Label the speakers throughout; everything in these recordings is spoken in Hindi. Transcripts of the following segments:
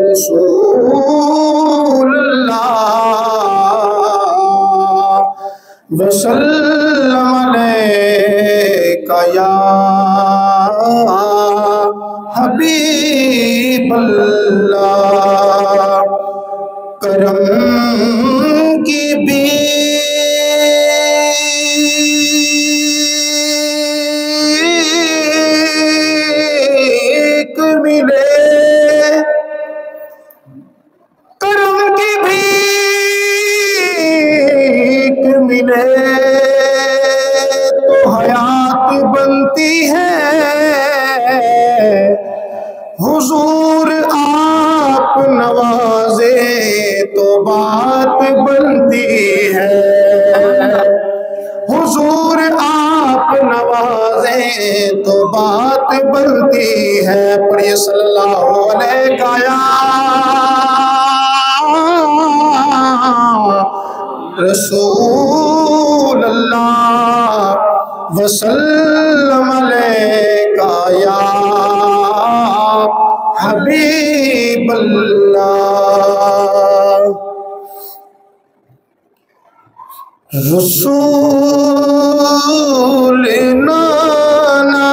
Speaker 1: रसूलुल्लाह वसल्लम अलैका या हबीबल्लाह। करम की भीख मिले, करम की भीख मिले तो हयात बनती है। हुजूर आप नवाजे तो बात बनती है। हुजूर आप नवाजे तो बात बनती है। पढ़िए सल्लल्लाहु अलैहि या रसूल अल्लाह वसल्लम अलैका या हबीबल्लाह। रसूल नाना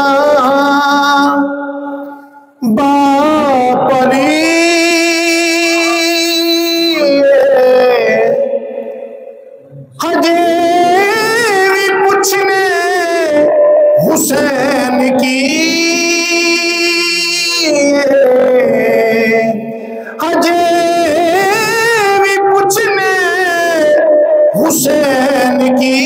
Speaker 1: बापरी हजे भी पूछने हुसैन की, हजे भी पूछने हुसैन की।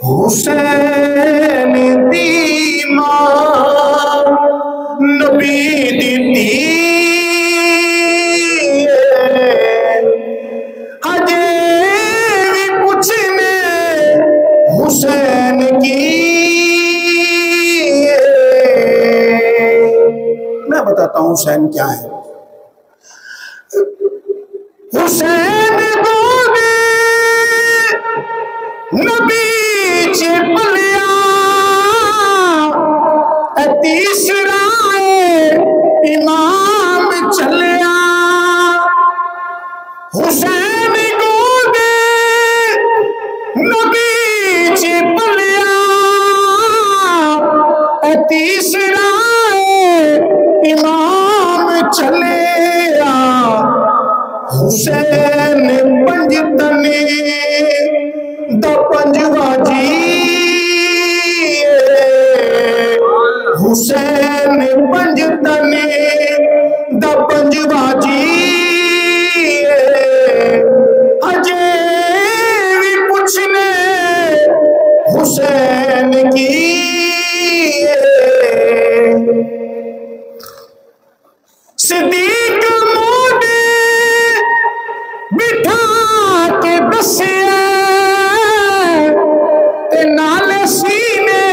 Speaker 1: हुसैन दी मां नबी दी धी, हजे भी पूछने हुसैन की। मैं बताता हूं हुसैन क्या है। हुसैन गोदे नबी च पलिया, तीसरा इमाम चलिया। हुसैन गोदे नबी च पलिया, तीसरा इमाम चलिया। हुसैन पंजतने द पंजवा जी, हुसैन पंजतने द पंजवा जी। हजे भी पूछने हुसैन की। सिद्दीक मोदे बिठा के दसिया, नाले सीने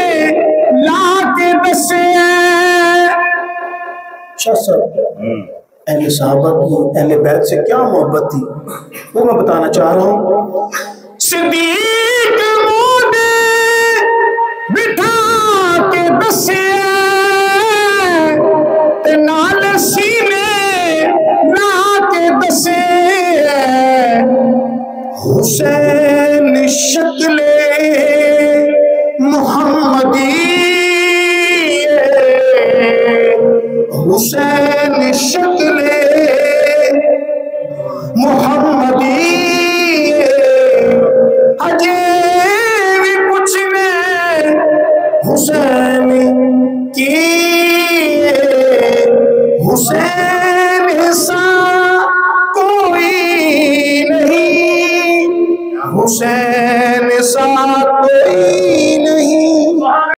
Speaker 1: ला के दसिया। अहले साहबा की, अहले बैत से क्या मोहब्बत थी वो मैं बताना चाह रहा हूं। सिद्दीक मोदे बिठा के दसिया, नाले सीने ला के दसिया। हुसैन शक्ले मुहम्मदी, हुसैन शक्ले मुहम्मदी। हजे भी पूछने हुसैन की। हुसैन सा कोई नहीं, हुसैन